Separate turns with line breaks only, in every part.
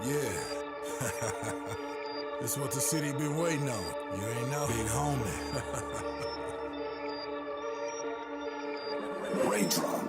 Yeah. This what the city been waiting on. You ain't know? Big homie. Raindrop.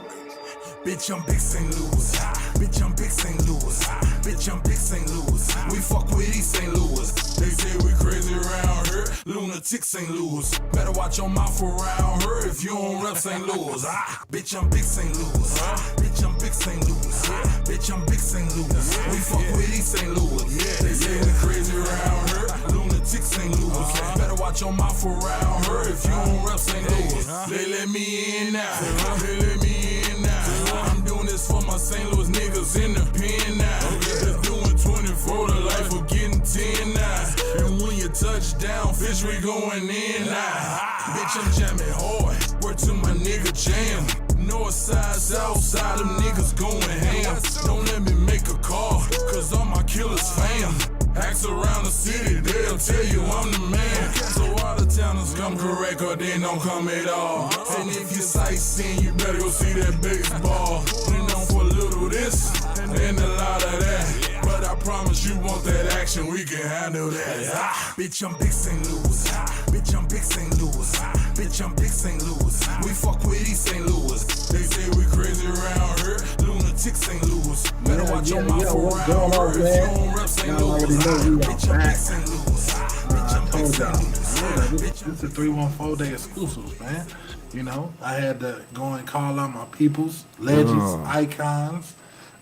Bitch, I'm big St. Louis. Bitch, I'm big St. Louis. Bitch, I'm big St. Louis. We fuck with East St. Louis. They say we crazy around here. Lunatic St. Louis. Better watch your mouth around here if you don't rep St. Louis. Bitch, I'm big St. Louis. Bitch, I'm big St. Louis. Bitch, I'm big St. Louis. We fuck with East St. Louis. They say we crazy around here. Lunatic St. Louis. Better watch your mouth around here if you don't rep St. Louis. They let me in now. They let me in now. I'm doing this for my St. Louis niggas in the pen now. Just doing 24 the life of getting 10 now. And when you touch down, fish, we going in now. Bitch, I'm jamming hard. Word to my nigga Jam. North side, south side, them niggas going ham. Don't let me make a call, cause all my killers fam. Ask around the city, they'll tell you I'm the man. So out of towners come correct or they don't come at all. And if you sightseeing, you better go see that baseball. We know for a little this and a lot of that. But I promise you want that action, we can handle that. Bitch, I'm big St. Louis. Bitch, I'm big St. Louis. Bitch, I'm big St. Louis. We fuck with East St. Louis. They say we crazy around here. Lunatic St. Louis. Better watch your mouth around here if you don't rep St. Louis. Bitch, I'm big St. Louis. Bitch, I'm big St. Louis.
This is a 314 day exclusive, man. You know, I had to go and call out my peoples, legends, icons,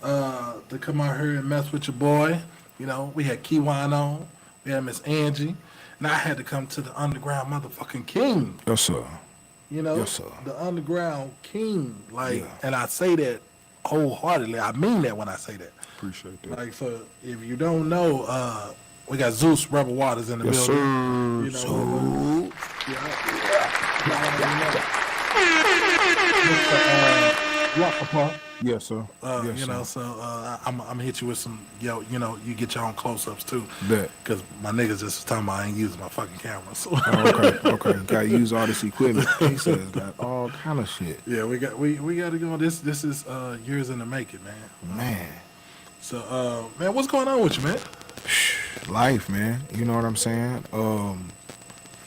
to come out here and mess with your boy. You know, we had Kiwan on, we had Miss Angie, and I had to come to the underground motherfucking king.
Yes, sir.
You know,
Yes, sir.
the underground king. Like, and I say that wholeheartedly. I mean that when I say that.
Appreciate that.
Like, so if you don't know, we got ZEUS Rebel Waters in the
Yes,
building.
sir.
You know, RUKA.
Yes, sir. Yes,
You know,
sir.
so I'm gonna hit you with some, you know, you get your own close-ups too.
Bet.
Because my niggas just was talking about I ain't using my fucking camera. So
Okay. Gotta use all this equipment. He says got all kind of shit.
yeah, we got to go. This is years in the making, man.
Man.
So man, what's going on with you, man?
Life, man. You know what I'm saying?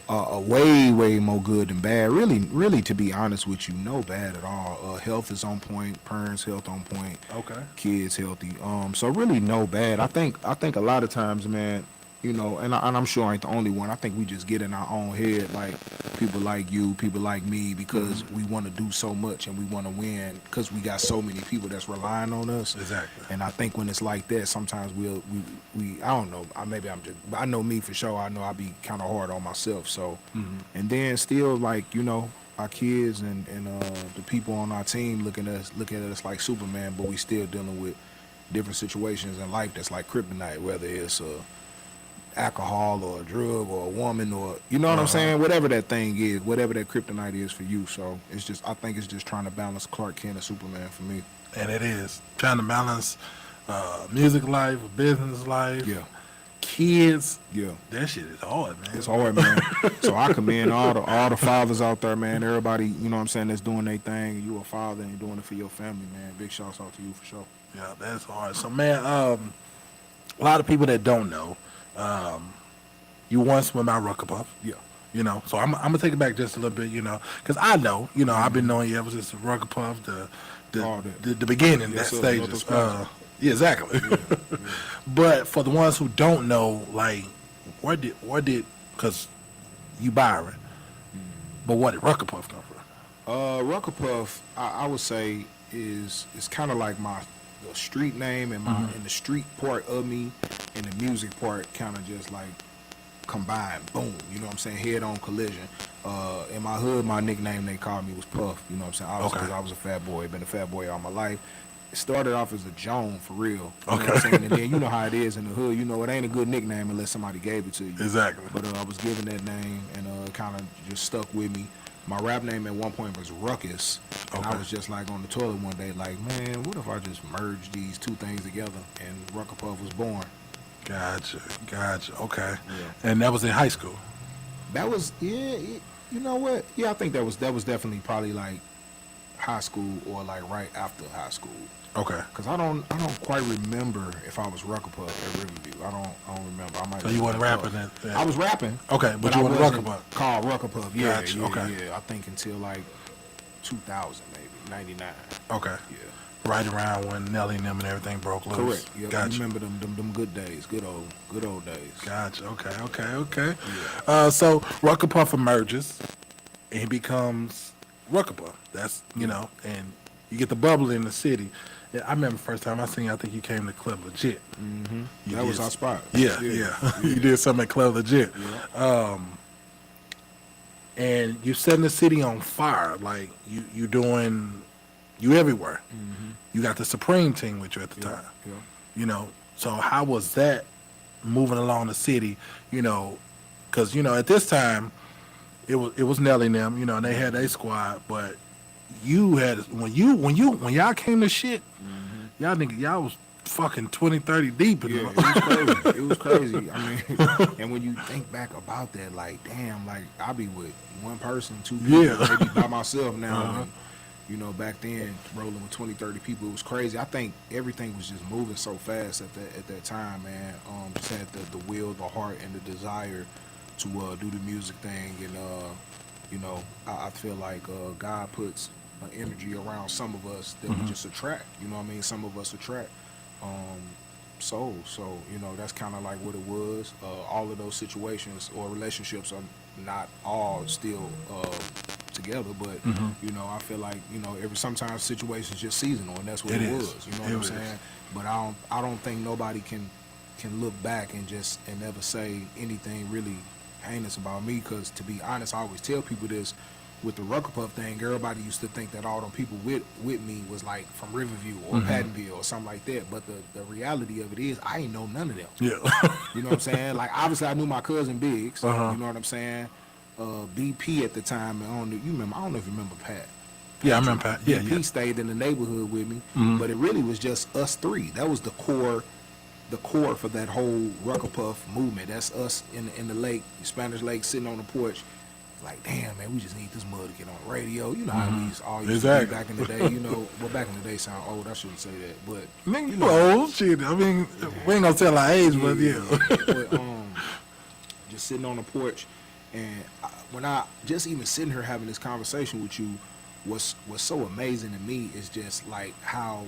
Way more good than bad. Really, to be honest with you, no bad at all. Health is on point. Parents' health on point.
Okay.
Kids healthy. So really no bad. I think a lot of times, man, you know, and I'm sure I ain't the only one. I think we just get in our own head, like people like you, people like me, because we want to do so much and we want to win because we got so many people that's relying on us.
Exactly.
And I think when it's like that, sometimes we I don't know. I know me for sure. I know I be kind of hard on myself. So, and then still like, you know, our kids and the people on our team looking at us like Superman, but we still dealing with different situations in life that's like kryptonite, whether it's alcohol or a drug or a woman or, you know what I'm saying? Whatever that thing is, whatever that kryptonite is for you. So it's just, I think it's just trying to balance Clark Kent and Superman for me.
And it is trying to balance music life, business life, kids.
Yeah.
That shit is hard, man.
It's hard, man. So I commend all the fathers out there, man. Everybody, you know what I'm saying, that's doing their thing. You a father and you're doing it for your family, man. Big shouts out to you for sure.
Yeah, that's hard. So, man, a lot of people that don't know, you once were my RUKA Puff.
Yeah.
You know, so I'm gonna take it back just a little bit, you know, because I know, you know, I've been knowing you ever since the RUKA Puff, the beginning,
Yes,
that
sir.
stages. Yeah, exactly. But for the ones who don't know, like, where did, because you Byron, but where did RUKA Puff come from?
RUKA Puff, I would say is kind of like the street name and and the street part of me and the music part kind of just like combined, boom, you know what I'm saying, head-on collision. In my hood, my nickname they called me was Puff, you know what I'm saying, obviously because I was a fat boy, been a fat boy all my life. It started off as a Joan for real, you know what I'm saying, and then you know how it is in the hood, you know, it ain't a good nickname unless somebody gave it to you.
Exactly.
But I was given that name and kind of just stuck with me. My rap name at one point was Ruckus, and I was just like on the toilet one day like, man, what if I just merged these two things together, and RUKA Puff was born.
Gotcha. Okay.
Yeah.
And that was in high school.
That was, you know what? Yeah, I think that was definitely probably like high school or like right after high school.
Okay.
Cause I don't quite remember if I was Ruka Puff at Riverview. I don't remember. I might.
So you wasn't rapping at
I was rapping.
Okay, but
I
you wasn't
wasn't
Ruka Puff.
called Ruka Puff. Yeah,
Gotcha,
yeah,
okay.
yeah. I think until like 2000, maybe 99.
Okay.
Yeah.
Right around when Nelly and them and everything broke loose.
Correct. Yeah.
Gotcha.
You remember them good days, good old days.
Gotcha. Okay. So Ruka Puff emerges, and he becomes Ruka Puff. That's and you get the bubble in the city. Yeah, I remember the first time I seen you, I think you came to Club Legit.
Mm-hmm.
You
That
did
was our spot.
Yeah. You did something at Club Legit.
Yeah.
And you setting the city on fire. Like you everywhere.
Mm-hmm.
You got the Supreme team with you at the time.
Yeah.
So how was that moving along the city? Because at this time it was Nelly and them. And they had a squad, but you had when y'all came to shit, y'all was fucking 20, 30 deep.
Yeah, it was crazy. It was crazy. I mean, and when you think back about that, like, damn, like, I be with one person, two people, maybe by myself now. And, back then, rolling with 20, 30 people, it was crazy. I think everything was just moving so fast at that time, man. Just had the will, the heart, and the desire to do the music thing. And, I feel like God puts an energy around some of us that we just attract. You know what I mean? Some of us attract. Souls. So, that's kind of like what it was. All of those situations or relationships are not all still together, but I feel like sometimes situations just seasonal, and that's what it was. You know what I'm saying? But I don't think nobody can look back and never say anything really heinous about me, because to be honest, I always tell people this. With the Ruka Puff thing, everybody used to think that all them people with me was like from Riverview or Pattonville or something like that. But the reality of it is, I ain't know none of them.
Yeah.
You know what I'm saying? Like, obviously, I knew my cousin Biggs. You know what I'm saying? BP at the time. I don't know if you remember Pat.
Yeah, I remember Pat. Yeah,
BP stayed in the neighborhood with me, but it really was just us three. That was the core for that whole Ruka Puff movement. That's us in the lake, Spanish Lake, sitting on the porch. Like, damn, man, we just need this mud to get on the radio. You know how we used to be back in the day. Well, back in the day sound old. I shouldn't say that, but
nigga, you old shit. I mean, we ain't gonna tell our age, but yeah.
But just sitting on the porch, and when I just even sitting here having this conversation with you, what's so amazing to me is just like how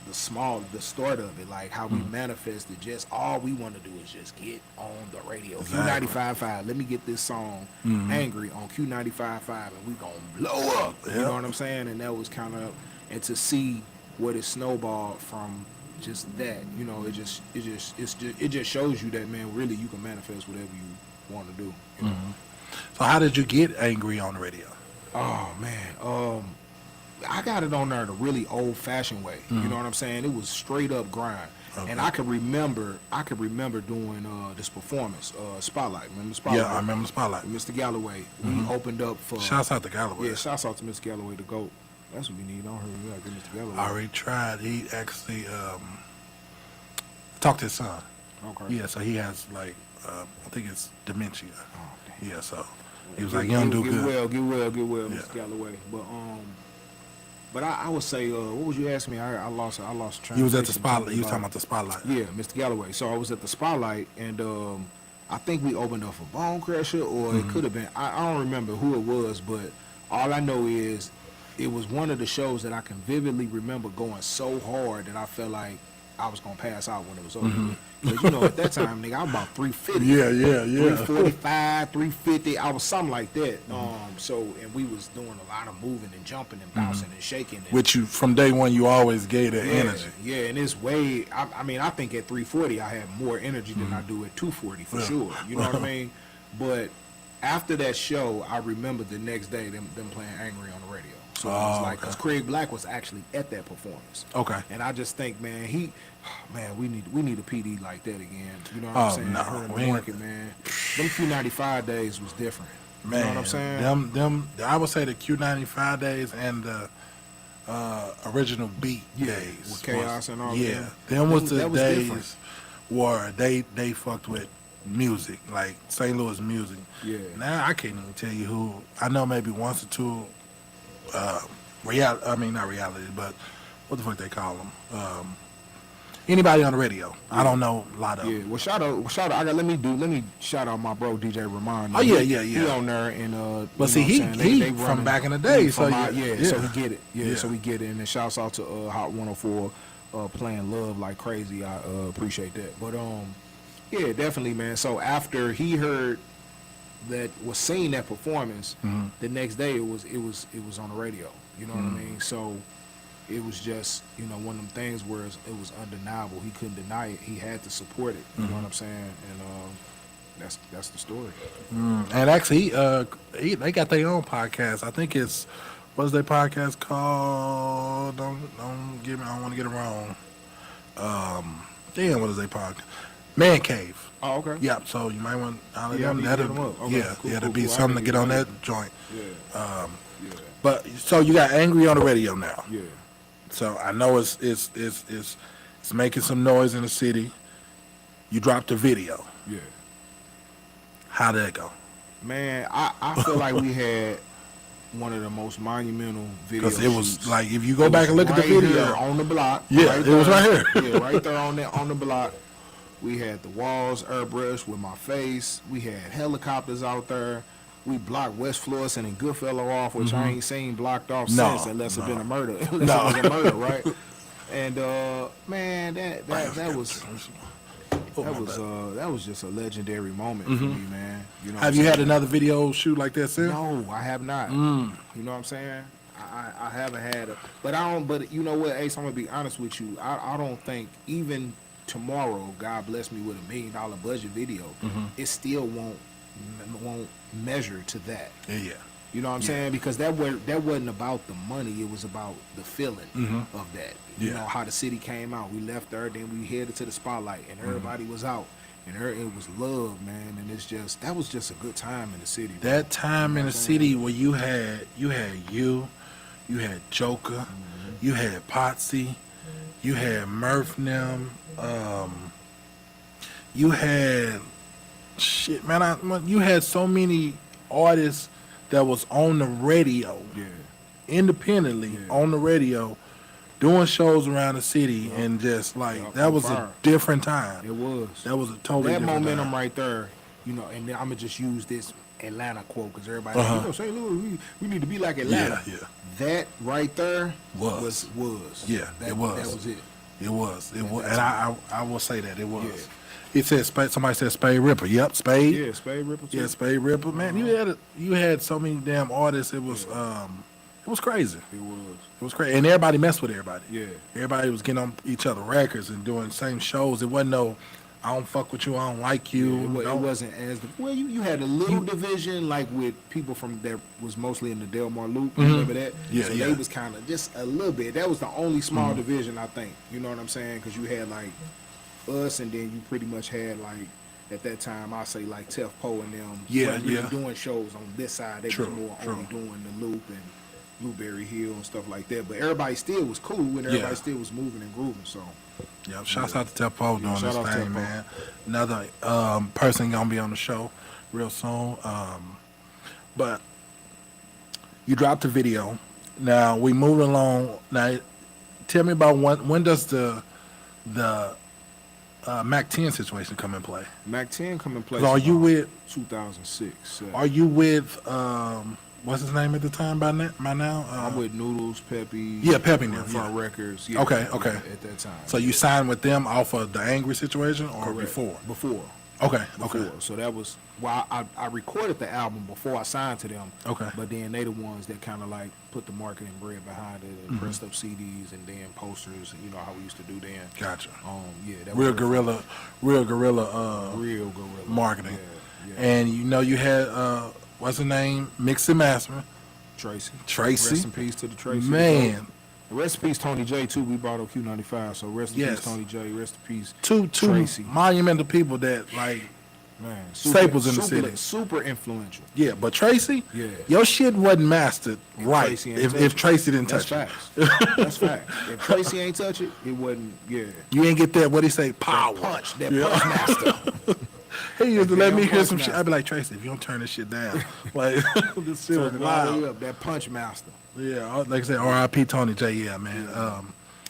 the start of it, like how we manifested. Just all we want to do is just get on the radio.
Exactly.
Q95.5. Let me get this song "Angry" on Q95.5, and we gonna blow up.
Yep.
You know what I'm saying? And that was kind of, and to see what it snowballed from just that. It just shows you that, man, really you can manifest whatever you want to do.
So how did you get Angry on the radio?
Oh man, I got it on there the really old-fashioned way. You know what I'm saying? It was straight up grind. Okay. And I could remember doing this performance, Spotlight. Remember Spotlight?
Yeah, I remember Spotlight.
With Mr. Galloway. We opened up for.
Shouts out to Galloway.
Yeah, shouts out to Mr. Galloway, the GOAT. That's what we need on here. We gotta get Mr. Galloway.
I already tried. He actually talked to his son.
Okay.
Yeah, so he has like I think it's dementia.
Oh, damn.
Yeah, so he was like, "You don't do good."
Get well,
Yeah.
Mr. Galloway. But I would say, what would you ask me? I lost track.
You was at the Spotlight. You was talking about the Spotlight.
Yeah, Mr. Galloway. So I was at the Spotlight, and I think we opened up for Bone Crusher, or it could have been. I don't remember who it was, but all I know is it was one of the shows that I can vividly remember going so hard that I felt like I was gonna pass out when it was over. Because at that time, nigga, I was about 350.
Yeah.
345, 350. I was something like that. And we was doing a lot of moving and jumping and bouncing and shaking. And,
Which you from day one you always gave that energy.
Yeah, and it's way. I think at 340 I had more energy than I do at 240 for sure. You know what I mean? But after that show, I remember the next day them playing Angry on the radio. So it was like, because Craig Black was actually at that performance. Okay. And I just think, man, we need a PD like that again. You know what I'm saying?
No,
in the market, man. Them Q95 days was different. Man, you know what I'm saying?
Them I would say the Q95 days and the original beat days.
With Chaos and all that.
Yeah. Them was the days
different.
where they fucked with music, like St. Louis music.
Yeah.
Now I can't even tell you who. I know maybe once or two not reality, but what the fuck they call them? Anybody on the radio. I don't know a lot of
Yeah,
them.
well, shout out. Let me shout out my bro DJ Ramon.
Oh, yeah.
He on there and
But
you
see,
know what I'm
he
saying?
from
running-
back in the day,
he
so
from
yeah.
so we get it.
Yeah.
So we get it. And then shouts out to Hot 104 playing Love like crazy. I appreciate that. But yeah, definitely, man. So after he heard was seeing that performance, the next day it was on the radio. You know what I mean? So it was just, you know, one of them things where it was undeniable. He couldn't deny it. He had to support it. You know what I'm saying? And that's the story.
And actually, they got their own podcast. I think it's what's their podcast called? Don't give me. I don't want to get it wrong. Damn, what is their podcast? Man Cave.
Oh, okay.
Yep. So you might want to
Yeah, I need to hit 'em up. Okay,
yeah,
cool,
that'd
cool,
be
cool.
something to
I
get
need
on
to
that joint.
Yeah. Yeah.
But so you got Angry on the radio now.
Yeah.
So I know it's making some noise in the city. You dropped a video.
Yeah.
How did that go?
Man, I feel like we had one of the most monumental videos.
Because it was
shoots.
like, if you go
It
back
was
and look at the
right
video,
here on the block.
Yeah, it was right here.
Yeah, right there on the block. We had the walls airbrushed with my face. We had helicopters out there. We blocked West Florissant and Goodfellow off, which I ain't seen blocked off
No,
since, unless it's been a murder. Unless
No.
it was a murder, right? And man, that was that was just a legendary moment for me, man. You know,
have you had another video shoot like that since?
No, I have not. You know what I'm saying? I haven't had a, but I don't. But you know what, Ace? I'm gonna be honest with you. I don't think even tomorrow, God bless me with $1 million budget video, it still won't measure to that.
Yeah.
You know what I'm saying? Because that wasn't about the money. It was about the feeling of that. You
Yeah.
know how the city came out. We left there, then we headed to the spotlight, and everybody was out, and it was love, man. And that was just a good time in the city. bro.
That time in the city where you had Joker, you had Potsy, you had Murph them, you had shit, man. You had so many artists that was on the radio,
Yeah.
independently on the radio, doing shows around the city, and just like that was
fire.
a different time.
It was.
That was a totally
That
different
momentum
time.
right there, you know, and then I'm gonna just use this Atlanta quote because everybody, you know, St. Louis, we need to be like Atlanta.
Yeah.
That right there
Was.
Yeah,
It was.
That was it.
It was, and I will say that it was.
Yeah.
It said somebody said Spade Ripper. Yep, Spade.
Yeah, Spade Ripple too.
Yeah, Spade Ripper. Man, you had so many damn artists. It was crazy.
It was.
It was crazy, and everybody messed with everybody.
Yeah.
Everybody was getting on each other records and doing the same shows. It wasn't no, I don't fuck with you. I don't like you.
It wasn't as well. You had a little division like with people from that was mostly in the Delmar Loop. You remember that?
Yeah,
so
yeah.
they was kind of just a little bit. That was the only small division, I think. You know what I'm saying? Because you had like us, and then you pretty much had like at that time I say like Tef Poe and them.
Yeah,
wasn't really
yeah.
doing shows on this side. They
True,
was more
true.
only doing the Loop and Blueberry Hill and stuff like that. But everybody still was cool, and everybody still was moving and grooving. So.
Yeah, shouts out to Tefpo doing
shout
this
out to
thing,
Tefpo.
man. Another person gonna be on the show real soon. But you dropped the video. Now we moving along. Now, tell me about when does the Mac 10 situation come in play?
Mac 10 come in place.
Are you with
2006?
Are you with what's his name at the time by now?
I'm with Noodles, Peppy.
Yeah, Peppy now,
Front
yeah.
Records. Yeah,
Okay.
At that time.
So you signed with them off of the Angry situation or
Correct.
before?
Before.
Okay.
So that was I recorded the album before I signed to them.
Okay.
But then they the ones that kind of like put the marketing bread behind it and pressed up CDs and then posters. You know how we used to do then.
Gotcha.
Yeah. That
Real
was
guerrilla
real guerrilla
marketing.
Yeah.
And you know you had what's her name? Mix and mastering.
Tracy.
Tracy.
Rest in peace to the Tracy.
Man.
Rest in peace, Tony J, too. We brought up Q95, so rest in
Yes.
peace, Tony J. Rest in peace,
Two
Tracy.
monumental people that like
Man,
staples in the city.
Super influential.
yeah, but Tracy,
Yeah.
your shit wasn't mastered right
Tracy ain't
if
touch it.
Tracy didn't
That's
touch
facts. That's facts. If Tracy ain't touch it, it wasn't. Yeah.
it. You ain't get that what he say power.
Punch. That
Yeah.
punch master.
He used to let me hear
voice
some shit.
master.
I'd be like, Tracy, if you don't turn this shit down, like this shit was
Turn it all the way
loud.
up, that punch master.
Yeah, like I said, R.I.P. Tony J. Yeah, man.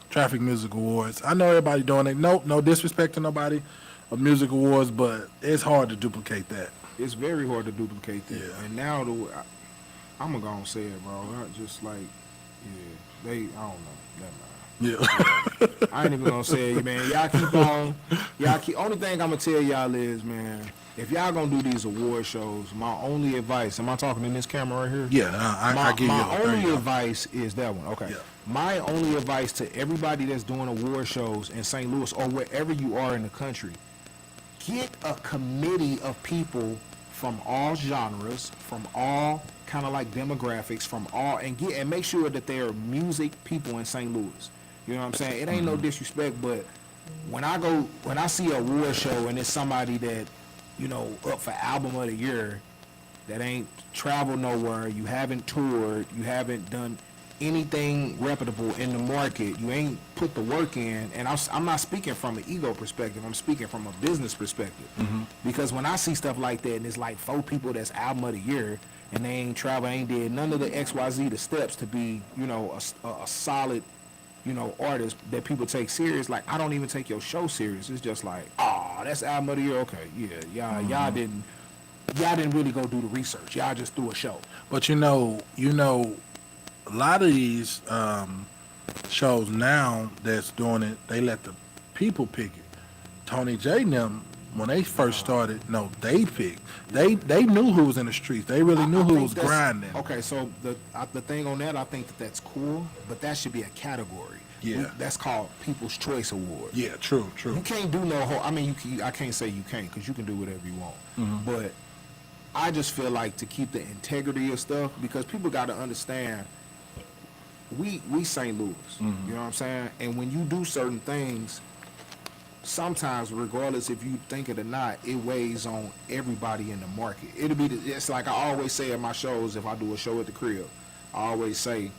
Traffic Music Awards. I know everybody doing it. Nope, no disrespect to nobody of Music Awards, but it's hard to duplicate that.
It's very hard to duplicate that.
Yeah.
And now I'm gonna go and say it, bro. I just like, yeah, I don't know. Never mind.
Yeah.
I ain't even gonna say it, man. Y'all keep on. Only thing I'm gonna tell y'all is, man, if y'all gonna do these award shows, my only advice. Am I talking in this camera right here?
Yeah, I give you
my
there
only
you go.
advice is that one. Okay.
Yeah.
My only advice to everybody that's doing award shows in St. Louis or wherever you are in the country, get a committee of people from all genres, from all kind of like demographics, from all and make sure that they are music people in St. Louis. You know what I'm saying? It ain't no disrespect, but when I see a award show and it's somebody that, you know, up for album of the year, that ain't traveled nowhere, you haven't toured, you haven't done anything reputable in the market, you ain't put the work in, and I'm not speaking from an ego perspective, I'm speaking from a business perspective. Because when I see stuff like that and it's like 4 people that's album of the year and they ain't traveled, ain't did none of the XYZ, the steps to be, you know, a solid, you know, artist that people take serious, like I don't even take your show serious. It's just like, oh, that's album of the year, okay, yeah, y'all didn't really go do the research. Y'all just threw a show.
But you know, a lot of these shows now that's doing it, they let the people pick it. Tony J and them, when they first started, no, they picked. They knew who was in the streets. They really knew who
think
was
that's-
grinding.
Okay, so the thing on that, I think that's cool, but that should be a category.
Yeah.
That's called People's Choice Award.
Yeah, true.
You can't do no whole. I mean, I can't say you can't because you can do whatever you want. But I just feel like to keep the integrity of stuff, because people got to understand. We St. Louis. You know what I'm saying? And when you do certain things, sometimes, regardless if you think it or not, it weighs on everybody in the market. It's like I always say at my shows, if I do a show at the crib, I always say,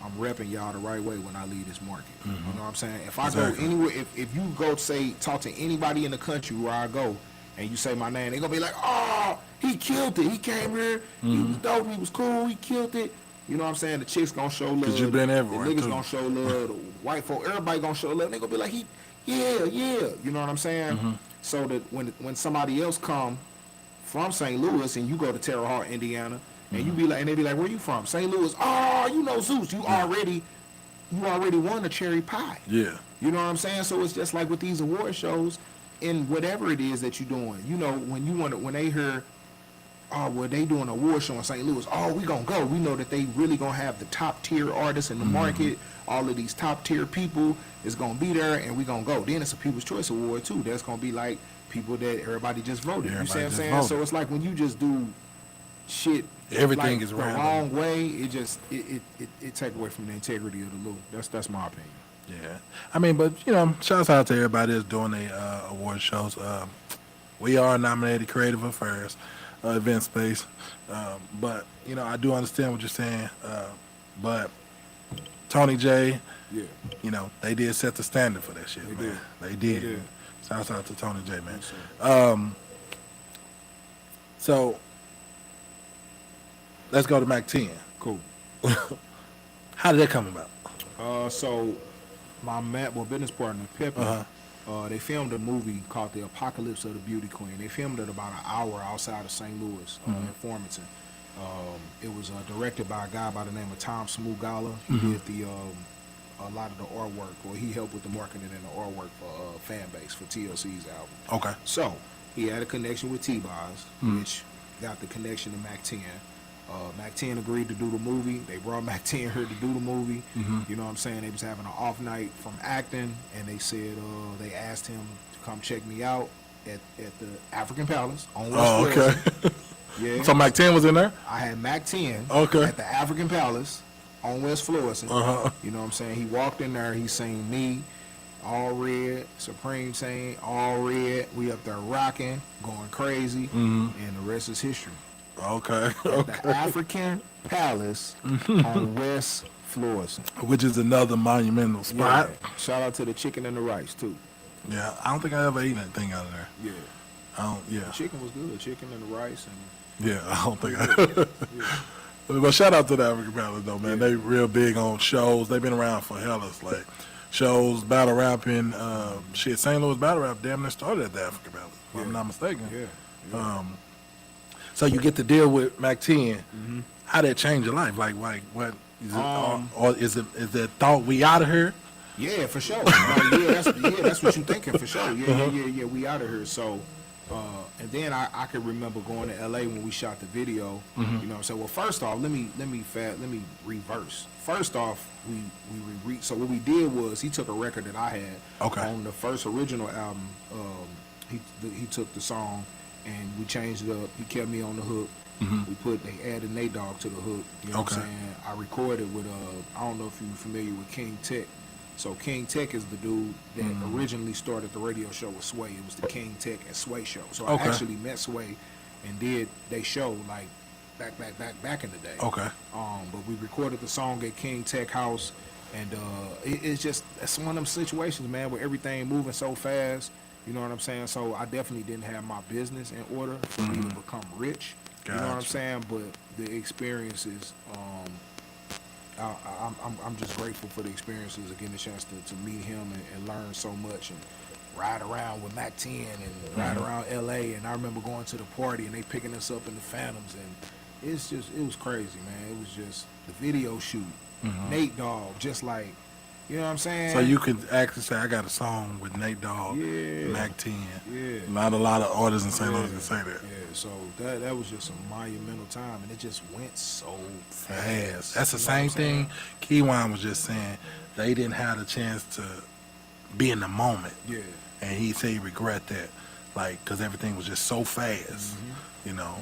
I'm repping y'all the right way when I leave this market. You know what I'm saying? If I go anywhere, if you go talk to anybody in the country where I go, and you say my name, they gonna be like, oh, he killed it. He came here, he was dope, he was cool, he killed it. You know what I'm saying? The chicks gonna show love.
'Cause you been everywhere,
The niggas
too.
gonna show love. The white folk, everybody gonna show love. They gonna be like, yeah. You know what I'm saying? So that when somebody else come from St. Louis and you go to Terre Haute, Indiana, and you be like, and they be like, where you from? St. Louis. Oh, you know ZEUS. You already won the cherry pie.
Yeah.
You know what I'm saying? So it's just like with these award shows, and whatever it is that you're doing. You know, when they hear, oh, well, they doing an award show in St. Louis. Oh, we gonna go. We know that they really gonna have the top tier artists in the market. All of these top tier people is gonna be there, and we gonna go. Then it's a People's Choice Award too. That's gonna be like people that everybody just voted. You see what I'm
Everybody
saying?
just
So
voted.
it's like when you just do shit,
Everything
like,
is
the
random.
wrong way. It take away from the integrity of the loop. That's my opinion.
Yeah, I mean, but you know, shouts out to everybody that's doing their award shows. We are nominated Creative Affairs event space, but you know, I do understand what you're saying. But Tony J,
Yeah.
you know, they did set the standard for that shit,
They
man.
did.
They did.
They did.
Shouts out to Tony J, man.
Yes, sir.
So let's go to Mac 10.
Cool.
How did that come about?
So my business partner Pepper, they filmed a movie called The Apocalypse of the Beauty Queen. They filmed it about an hour outside of St. Louis, in Farmington. It was directed by a guy by the name of Tom Smugala. He did a lot of the artwork, or he helped with the marketing and the artwork for Fan Base for TLC's album.
Okay.
So he had a connection with T-Boz, which got the connection to Mac 10. Mac 10 agreed to do the movie. They brought Mac 10 here to do the movie. You know what I'm saying? They was having an off night from acting, and they said they asked him to come check me out at the African Palace on West
Oh, okay.
Florissant. Yeah.
So Mac 10 was in there?
I had Mac 10
Okay.
at the African Palace on West Florissant. You know what I'm saying? He walked in there, he seen me, all red, Supreme saying, all red. We up there rocking, going crazy, and the rest is history.
Okay.
At the African Palace on West Florissant.
Which is another monumental spot.
Yeah. Shout out to the chicken and the rice, too.
Yeah, I don't think I ever ate anything out of there.
Yeah.
Yeah.
The chicken was good. Chicken and the rice and
Yeah, I don't think But shout out to the African Balance though, man. They real big on shows. They've been around for hellas, like shows, battle rapping. St. Louis battle rap damn near started at the African Balance, if I'm not mistaken.
yeah.
So you get to deal with Mac 10. How that change your life? Like what is it? Or is it thought we out of here?
Yeah, for sure. That's what you thinking for sure. Yeah. We out of here. So, and then I can remember going to LA when we shot the video. You know what I'm saying? Well, first off, let me reverse. First off, so what we did was he took a record that I had on the first original album. He took the song and we changed it up. He kept me on the hook. They added Nate Dogg to the hook. You know what I'm saying? I recorded with I don't know if you're familiar with King Tech. So King Tech is the dude that originally started the radio show with Sway. It was the King Tech and Sway show. So I actually met Sway and did they show like back in the day. But we recorded the song at King Tech House, and it's one of them situations, man, where everything moving so fast. You know what I'm saying? So I definitely didn't have my business in order for me to become rich. You know what I'm saying? But the experiences, I'm just grateful for the experiences of getting a chance to meet him and learn so much and ride around with Mac 10 and ride around LA. And I remember going to the party and they picking us up in the Phantoms, and it was crazy, man. It was just the video shoot, Nate Dogg, just like, you know what I'm saying?
So you could actually say, I got a song with Nate Dogg, Mac 10.
Yeah.
Not a lot of artists in St. Louis can say that.
Yeah, so that was just a monumental time, and it just went so fast.
That's the same thing Keywan was just saying. They didn't have the chance to be in the moment.
Yeah.
And he said he regret that, like, because everything was just so fast, you know.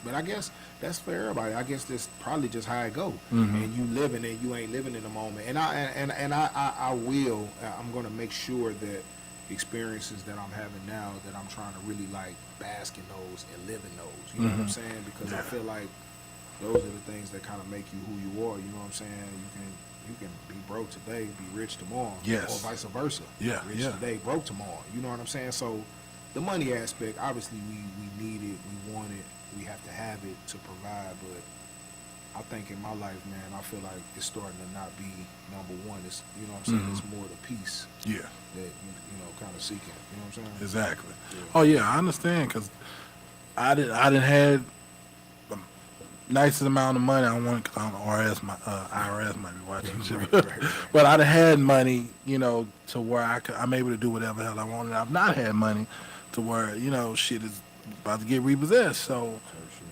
But I guess that's for everybody. I guess that's probably just how it go. And you living it, you ain't living in the moment. And I'm gonna make sure that experiences that I'm having now, that I'm trying to really like bask in those and live in those. You know what I'm saying? Because I feel like those are the things that kind of make you who you are. You know what I'm saying? You can be broke today, be rich tomorrow, or vice versa. Rich today, broke tomorrow. You know what I'm saying? So the money aspect, obviously, we need it, we want it, we have to have it to provide. But I think in my life, man, I feel like it's starting to not be number one. It's, you know what I'm saying? It's more the peace.
Yeah.
That you know, kind of seeking. You know what I'm saying?
Exactly.
Yeah.
Oh yeah, I understand, because I didn't have the nicest amount of money I wanted, because IRS might be watching shit. But I'd have had money, you know, to where I'm able to do whatever the hell I wanted. I've not had money to where, you know, shit is about to get repossessed. So,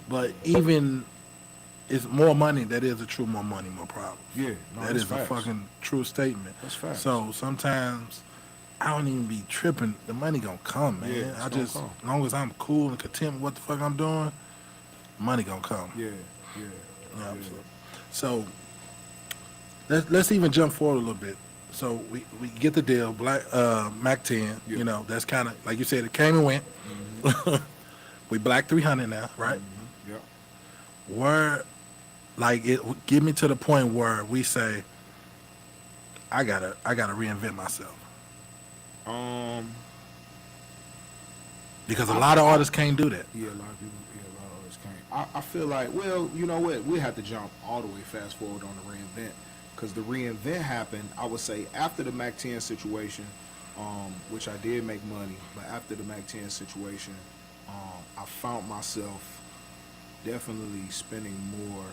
but even it's more money. That is a true more money, more problems.
Yeah, no,
that is
facts.
a fucking true statement.
That's facts.
So sometimes I don't even be tripping. The money gonna come, man.
Yeah,
as long as I'm cool and content with what the fuck I'm doing, money gonna come.
Yeah.
So let's even jump forward a little bit. So we get the deal, Mac 10. You know, that's kind of like you said, it came and went. We Black 300 now, right?
Yeah.
Where, like, it get me to the point where we say, I gotta reinvent myself. Because a lot of artists can't do that.
Yeah, a lot of people. Yeah, a lot of artists can't. I feel like, well, you know what? We have to jump all the way fast forward on the reinvent, because the reinvent happened, I would say, after the Mac 10 situation, which I did make money. But after the Mac 10 situation, I found myself definitely spending more,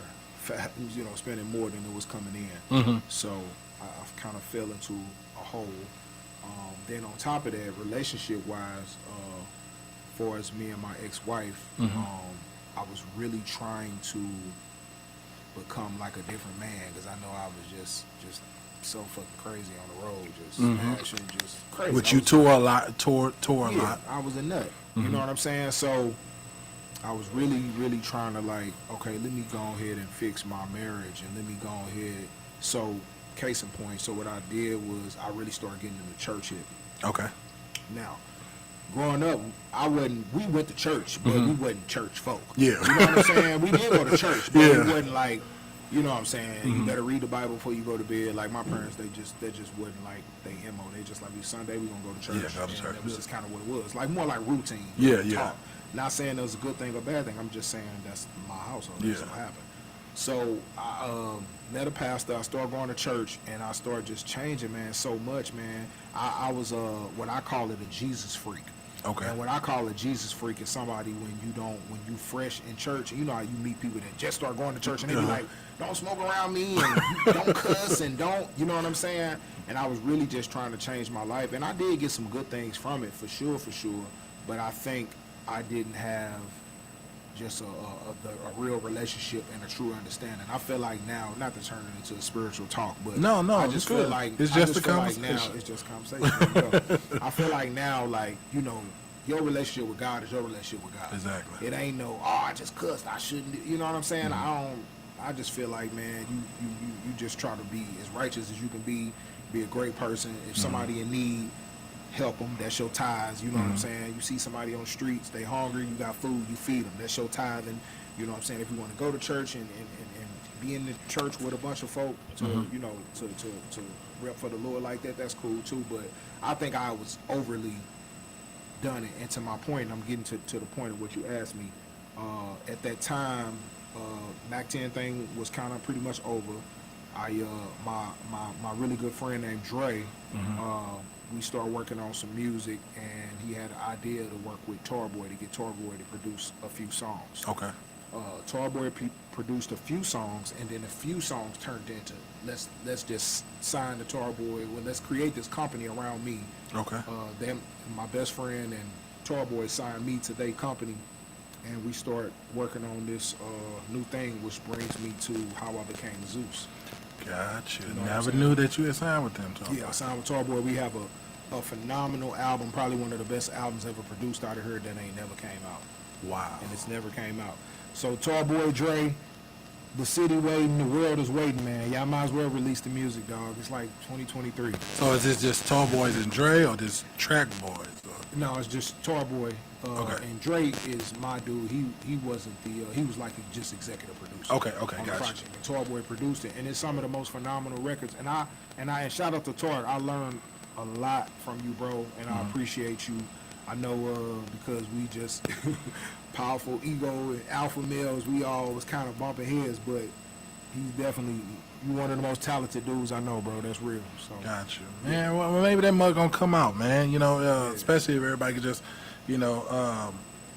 spending more than it was coming in. So I kind of fell into a hole. Then on top of that, relationship-wise, for as me and my ex-wife, I was really trying to become like a different man, because I know I was just so fucking crazy on the road, just smashing, just crazy.
Which you tore a lot.
I was a nut. You know what I'm saying? So I was really, really trying to like, okay, let me go ahead and fix my marriage, and let me go ahead. So case in point, so what I did was I really started getting into church hit.
Okay.
Now, growing up, we went to church, but we wasn't church folk.
Yeah.
You know what I'm saying? We did go to church, but we wasn't like You know what I'm saying? You better read the Bible before you go to bed. Like my parents, they just wasn't like they MO. They just like, we Sunday we gonna go to church.
Yeah, go to church.
That was just kind of what it was. Like more like routine.
Yeah, yeah.
Talk. Not saying it was a good thing or bad thing. I'm just saying that's my household. That's what happened. So I met a pastor. I started going to church, and I started just changing, man, so much, man. I was what I call it a Jesus freak.
Okay.
And what I call a Jesus freak is somebody when you fresh in church, you know how you meet people that just start going to church and they be like, don't smoke around me and don't cuss and don't, you know what I'm saying? And I was really just trying to change my life. And I did get some good things from it, for sure. But I think I didn't have just a real relationship and a true understanding. I feel like now, not to turn it into a spiritual talk, but
no,
I just feel like
it's just a
conversation.
conversation.
Now it's just conversation. I feel like now, like, you know, your relationship with God is your relationship with God.
Exactly.
It ain't no, I just cussed, I shouldn't. You know what I'm saying? I just feel like, man, you just try to be as righteous as you can be a great person. If somebody in need, help them. That's your tithes. You know what I'm saying? You see somebody on the streets, they hungry, you got food, you feed them. That's your tithe. And you know what I'm saying? If you want to go to church and be in the church with a bunch of folk to you know to rep for the Lord like that, that's cool too. But I think I was overly done it. And to my point, I'm getting to the point of what you asked me. At that time, Mac 10 thing was kind of pretty much over. My really good friend named Dre, we started working on some music, and he had an idea to work with Tarboy to get Tarboy to produce a few songs.
Okay.
Tarboy produced a few songs, and then a few songs turned into let's just sign the Tarboy. Well, let's create this company around me.
Okay.
Them, my best friend and Tarboy signed me to their company, and we start working on this new thing, which brings me to how I became ZEUS.
Gotcha.
You know
Never knew that you had signed with them.
Yeah, I signed with Tarboy. We have a phenomenal album, probably one of the best albums ever produced out of here that ain't never came out.
Wow.
And it's never came out. So Tarboy, Dre, the city waiting, the world is waiting, man. Y'all might as well release the music, dog. It's like 2023.
So is this just Tall Boys and Dre, or just Track Boys?
No, it's just Tarboy.
Okay.
And Dre is my dude. He wasn't the he was like just executive producer.
Okay,
on the
gotcha.
project. And Tarboy produced it, and it's some of the most phenomenal records. And shout out to Tar. I learned a lot from you, bro, and I appreciate you. I know because we just powerful ego and alpha males, we all was kind of bumping heads, but he's definitely you one of the most talented dudes I know, bro. That's real. So
Gotcha. Man, well, maybe that mug gonna come out, man. You know, especially if everybody could just, you know,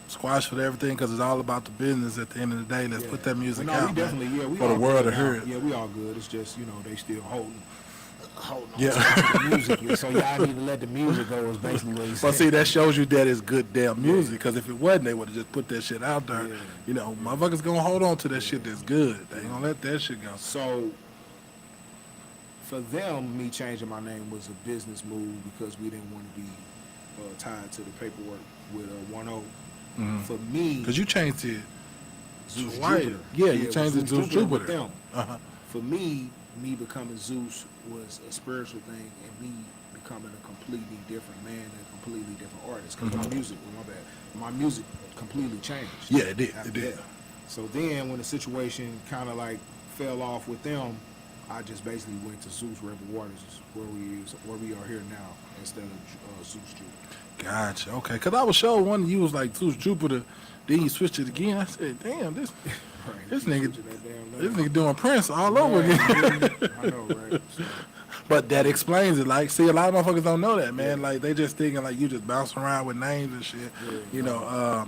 squash for everything, because it's all about the business at the end of the day. Let's put that music
no,
out,
we definitely,
man,
we
for the
all
world
good
to hear
now.
it.
Yeah, we all good. It's just, you know, they still holding on
Yeah.
to the music. So y'all need to let the music go is basically what he's saying.
But see, that shows you that it's good damn music, because if it wasn't, they would have just put that shit out there.
Yeah.
You know, motherfuckers gonna hold on to that shit that's good. They ain't gonna let that shit go.
So for them, me changing my name was a business move because we didn't want to be tied to the paperwork with a 1-0. For me,
Because you changed it
Zeus
twice.
Jupiter.
Yeah, you changed it to
Zeus
Jupiter.
with them.
Uh-huh.
For me becoming Zeus was a spiritual thing, and me becoming a completely different man and a completely different artist. Because my music completely changed.
Yeah, it did.
after
It did.
that. So then, when the situation kind of like fell off with them, I just basically went to Zeus Rebel Waters, where we are here now, instead of Zeus Jupiter.
Gotcha. Okay. Because I was sure one of you was like Zeus Jupiter, then you switched it again. I said, damn, this
Right.
This
You
nigga-
switching that damn
this
name.
nigga doing Prince all over again.
I know, right? So,
But that explains it. Like, see, a lot of motherfuckers don't know that, man. Like, they just thinking like you just bouncing around with names and shit. You know.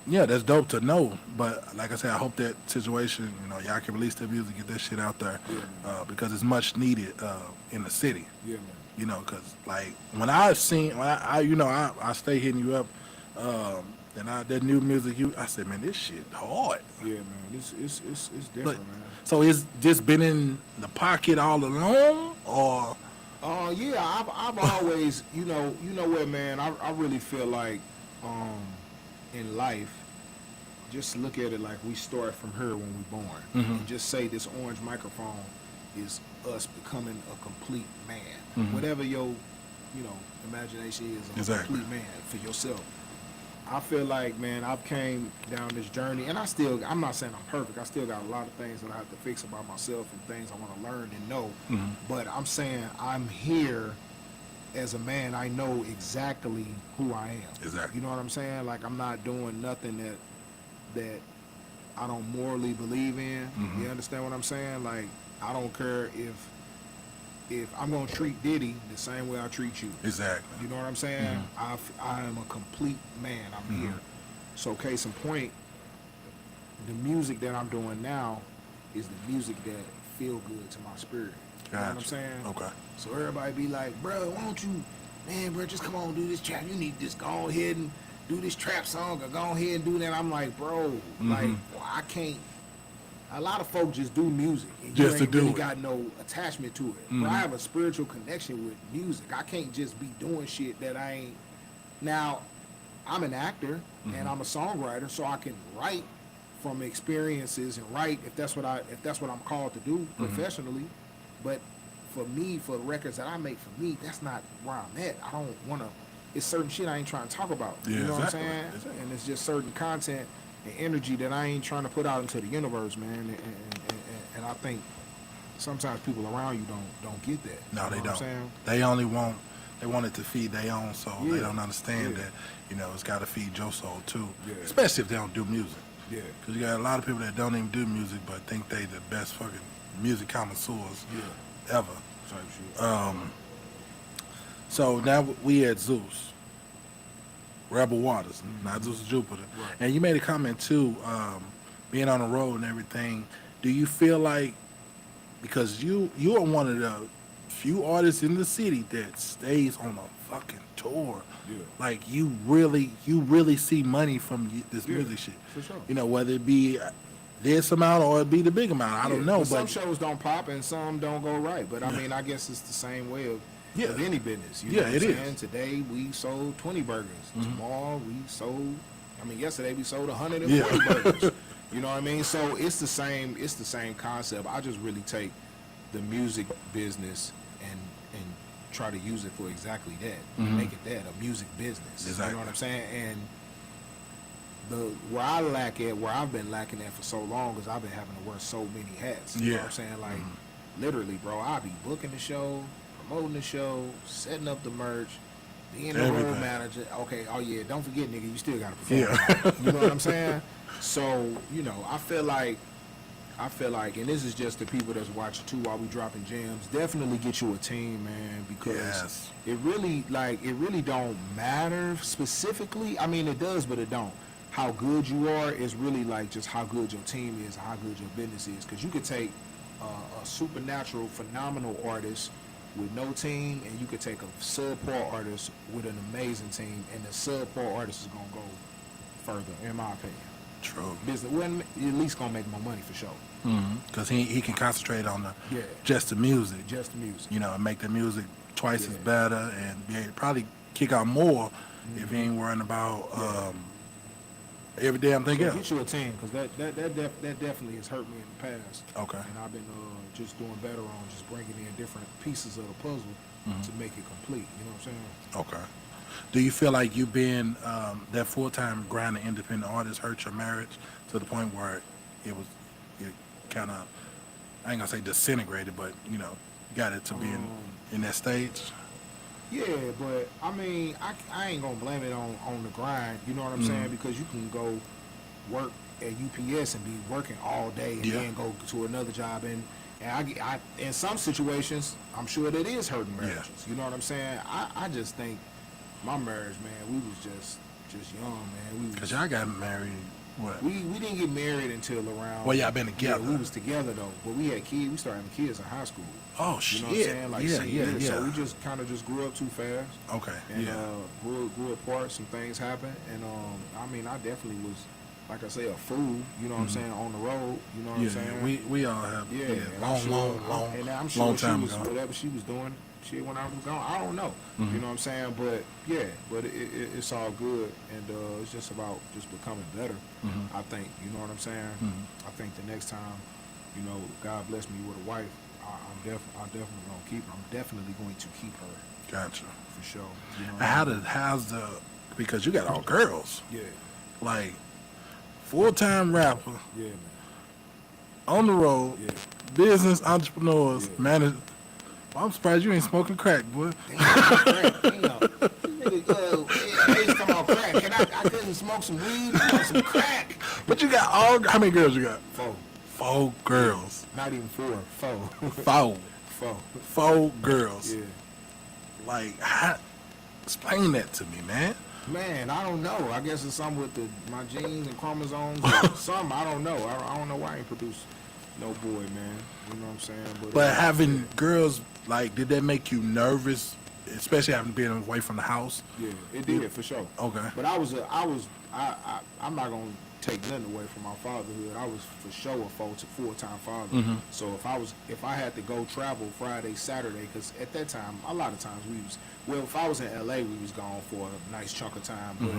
Yeah, that's dope to know. But like I said, I hope that situation, you know, y'all can release that music, get that shit out there, because it's much needed in the city.
yeah, man.
You know, because like when I stay hitting you up, and that new music, I said, man, this shit hard.
Yeah, man. It's different,
But,
man.
so is this been in the pocket all along, or?
Yeah, I've always, you know what, man, I really feel like in life, just look at it like we start from here when we're born. And just say this orange microphone is us becoming a complete man. Whatever your, imagination is of
Exactly.
a complete man for yourself. I feel like, man, I've came down this journey, and I'm not saying I'm perfect. I still got a lot of things that I have to fix about myself and things I want to learn and know. But I'm saying I'm here as a man. I know exactly who I am.
Exactly.
You know what I'm saying? Like, I'm not doing nothing that I don't morally believe in. You understand what I'm saying? Like, I don't care if I'm gonna treat Diddy the same way I treat you.
Exactly.
You know what I'm saying? I am a complete man. I'm here. So case in point, the music that I'm doing now is the music that feel good to my spirit. You know what I'm saying?
Okay.
So everybody be like, bro, why don't you, man, bro, just come on, do this trap. You need to just go ahead and do this trap song or go ahead and do that. I'm like, bro, like, well, I can't. A lot of folks just do music. And
Just
you ain't
to do
really
it.
got no attachment to it. But I have a spiritual connection with music. I can't just be doing shit that I ain't. Now, I'm an actor and I'm a songwriter, so I can write from experiences and write if that's what I'm called to do professionally. But for me, for the records that I make for me, that's not where I'm at. I don't want to. It's certain shit I ain't trying to talk about.
Yeah,
you know
exactly.
what I'm saying?
Exactly.
And it's just certain content and energy that I ain't trying to put out into the universe, man. And I think sometimes people around you don't get that.
No,
You
they
know what
don't.
I'm saying?
They only want it to feed their own soul. They
Yeah.
don't understand
Yeah.
that, it's got to feed your soul too.
Yeah.
Especially if they don't do music.
Yeah.
Because you got a lot of people that don't even do music but think they the best fucking music connoisseurs ever.
Type shit.
So now we at ZEUS. Rebel Waters, not ZEUS Jupiter.
Right.
And you made a comment too, being on the road and everything. Do you feel like, because you are one of the few artists in the city that stays on a fucking tour.
Yeah.
Like you really see money from this
Yeah,
music shit.
for sure.
Whether it be this amount or it be the big amount. I don't know,
But some
but
shows don't pop and some don't go right. But I mean, I guess it's the same way of any business. You know
Yeah,
what
it
I'm
is.
saying? Today we sold 20 burgers. Tomorrow we sold. I mean, yesterday we sold 140 burgers. You know what I mean? So it's the same. It's the same concept. I just really take the music business and try to use it for exactly that. Make it that, a music business.
Exactly.
You know what I'm saying? And where I've been lacking at for so long is I've been having to wear so many hats. You know what I'm saying? Like, literally, bro, I'll be booking the show, promoting the show, setting up the merch, being the road
Everything.
manager. Okay, oh yeah, don't forget, nigga, you still gotta perform.
Yeah.
You know what I'm saying? So, I feel like, and this is just the people that's watching too while we dropping jams, definitely get you a team, man, because
Yes.
it really don't matter specifically. I mean, it does, but it don't. How good you are is really like just how good your team is, how good your business is. Because you could take a supernatural, phenomenal artist with no team, and you could take a subpar artist with an amazing team, and the subpar artist is gonna go further, in my opinion.
True.
Business, well, at least gonna make more money for sure.
Because he can concentrate on
Yeah.
just the music.
Just the music.
And make the music twice as
Yeah.
better and be able to probably kick out more if he ain't worrying about every damn thing
So
else.
get you a team, because that definitely has hurt me in the past.
Okay.
And I've been just doing better on just bringing in different pieces of the puzzle to make it complete. You know what I'm saying?
Okay. Do you feel like you being that full-time grinding independent artist hurt your marriage to the point where it kind of, I ain't gonna say disintegrated, but got it to being in that stage?
Yeah, but I mean, I ain't gonna blame it on the grind. You know what I'm saying? Because you can go work at UPS and be working all day and then go to another job, and I in some situations I'm sure that is hurting marriages. You know what I'm saying? I just think my marriage, man, we was just young, man.
Because y'all got married, what?
We didn't get married until around.
Well, y'all been together.
Yeah, we was together though, but we had kids. We started having kids in high school.
Oh,
You
shit.
know what I'm saying? Like,
yeah.
So we just kind of just grew up too fast.
Okay,
And
yeah.
grew apart. Some things happened, and I mean, I definitely was, like I say, a fool. You know what I'm saying? On the road. You know what I'm saying?
We all have
And
long
I'm sure
long
she
time
was
ago.
whatever she was doing. Shit, when I was gone, I don't know. You know what I'm saying? But yeah, but it's all good, and it's just about just becoming better. I think. You know what I'm saying? I think the next time, God bless me with a wife, I'm definitely gonna keep her. I'm definitely going to keep her
Gotcha.
for sure. You know
How's the because you got all girls.
Yeah.
Like, full-time rapper,
Yeah, man.
on the road,
Yeah.
business entrepreneurs,
Yeah.
manager. Well, I'm surprised you ain't smoking crack, boy.
Damn. Nigga, Ace come on crack. I couldn't smoke some weed, I want some crack.
But you got all. How many girls you got?
4.
4 girls.
Not even 4. 4.
4.
4.
4 girls.
Yeah.
Like, explain that to me, man.
Man, I don't know. I guess it's something with my genes and chromosomes or something. I don't know. I don't know why I ain't produce no boy, man. You know what I'm saying?
But having girls, like, did that make you nervous, especially having been away from the house?
Yeah, it did for sure.
Okay.
But I'm not gonna take nothing away from my fatherhood. I was for sure a full-time father.
Mm-hmm.
So if I had to go travel Friday, Saturday, because at that time a lot of times if I was in LA, we was gone for a nice chunk of time. But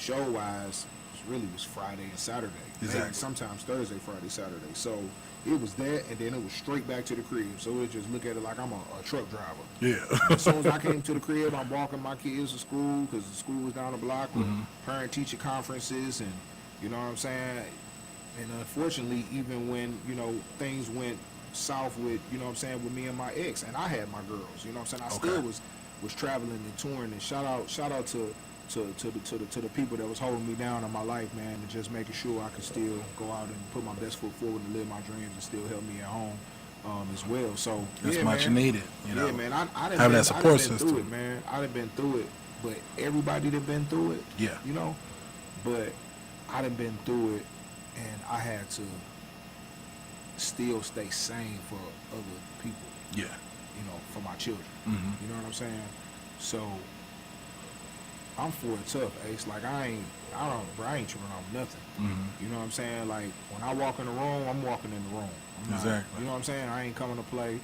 show-wise, it was Friday and Saturday.
Exactly.
Maybe sometimes Thursday, Friday, Saturday. So it was that, and then it was straight back to the crib. So it just look at it like I'm a truck driver.
Yeah.
As soon as I came to the crib, I'm walking my kids to school because the school was down the block with parent-teacher conferences, and you know what I'm saying. And unfortunately, even when things went south with with me and my ex, and I had my girls, you know what I'm saying. I still was traveling and touring. And shout out to the people that was holding me down in my life, man, and just making sure I could still go out and put my best foot forward and live my dreams and still help me at home as well. So
That's
yeah,
much
man.
needed, you know.
Yeah, man. I done
having that
I
support
done been
system.
through it, man. I done been through it, but everybody that been through it,
Yeah.
you know. But I done been through it, and I had to still stay sane for other people.
Yeah.
For my children.
Mm-hmm.
You know what I'm saying? So I'm for it tough, Ace. Like I ain't tripping on nothing.
Mm-hmm.
You know what I'm saying? Like when I walk in the room, I'm walking in the room. I'm not,
Exactly.
you know what I'm saying? I ain't coming to play.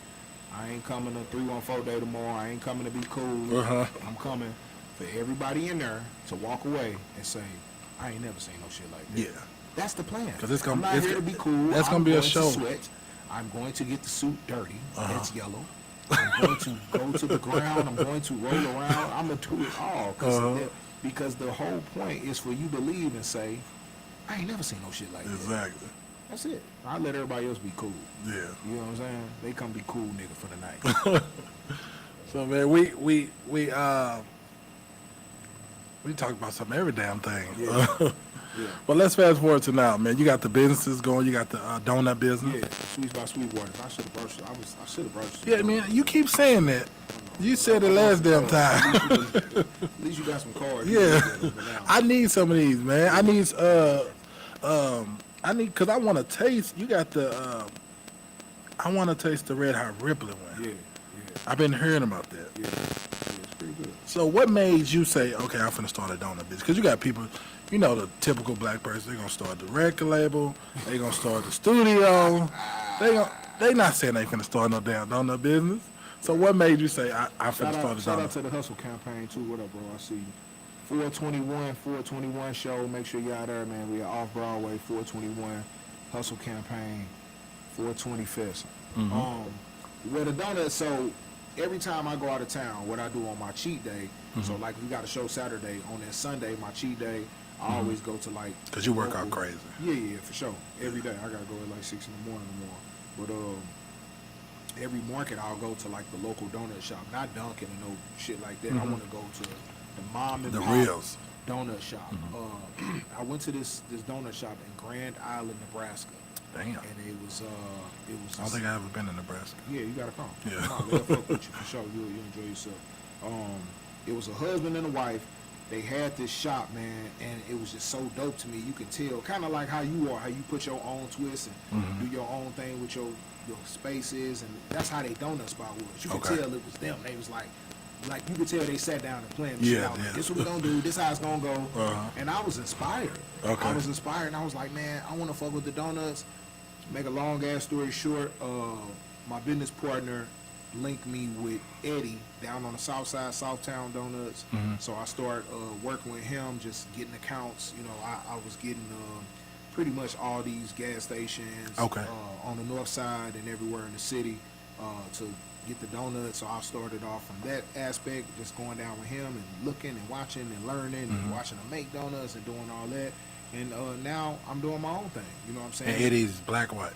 I ain't coming to 314 day tomorrow. I ain't coming to be cool. I'm coming for everybody in there to walk away and say, I ain't never seen no shit like that.
Yeah.
That's the plan.
Because
I'm not here to be cool.
That's
I'm
gonna be a
going
show.
To sweat. I'm going to get the suit dirty. That's yellow. I'm going to go to the ground. I'm going to roll around. I'm going to do it all. Because the whole point is for you to leave and say, I ain't never seen no shit like that.
Exactly.
That's it. I let everybody else be cool.
Yeah.
You know what I'm saying? They come be cool nigga for the night.
So man, we talk about something every damn thing.
Yeah. Yeah.
But let's fast forward to now, man. You got the businesses going. You got the donut business.
Yeah, Sweets by Sweetwater. I should have broached it. I should have broached it.
Yeah, man. You keep saying that. You said it last damn time.
At least you got some cards.
Yeah. I need some of these, man. I need because I want to taste. You got the. I want to taste the Red Hot Rippling one.
Yeah.
I've been hearing about that.
Yeah. It's pretty good.
So what made you say, okay, I'm finna start a donut business? Because you got people, the typical black person, they're going to start the record label, they going to start the studio. They not saying they finna start no damn donut business. So what made you say, I'm finna start a
Shout
donut?
out to the Hustle campaign, too. What up, bro? I see you. 421 show. Make sure y'all there, man. We are off Broadway, 421 Hustle campaign, 425th. Well, the donut, so every time I go out of town, what I do on my cheat day, so like we got a show Saturday, on that Sunday, my cheat day, I always go to like...
Because you work out crazy.
Yeah, for sure. Every day. I got to go at like 6 in the morning tomorrow. But every market I'll go to like the local donut shop, not Dunkin' and no shit like that. I want to go to the mom and
The
pop
reals.
donut shop. I went to this donut shop in Grand Island, Nebraska.
Damn.
And it was
I don't think I ever been in Nebraska.
yeah, you gotta come.
Yeah.
Come on, they'll fuck with you for sure. You'll enjoy yourself. It was a husband and a wife. They had this shop, man, and it was just so dope to me. You can tell, kind of like how you are, how you put your own twist and do your own thing with your spaces, and that's how they donut spot was. You could tell it was them. They was like you could tell they sat down and planned the shit out. Like, this what we gonna do. This how it's gonna go. And I was inspired.
Okay.
I was inspired, and I was like, man, I want to fuck with the donuts. Make a long ass story short, my business partner linked me with Eddie down on the south side, Southtown Donuts. So I started working with him, just getting accounts. I was getting pretty much all these gas stations on the north side and everywhere in the city to get the donuts. So I started off from that aspect, just going down with him and looking and watching and learning and watching him make donuts and doing all that. And now I'm doing my own thing. You know what I'm saying?
And Eddie's black what?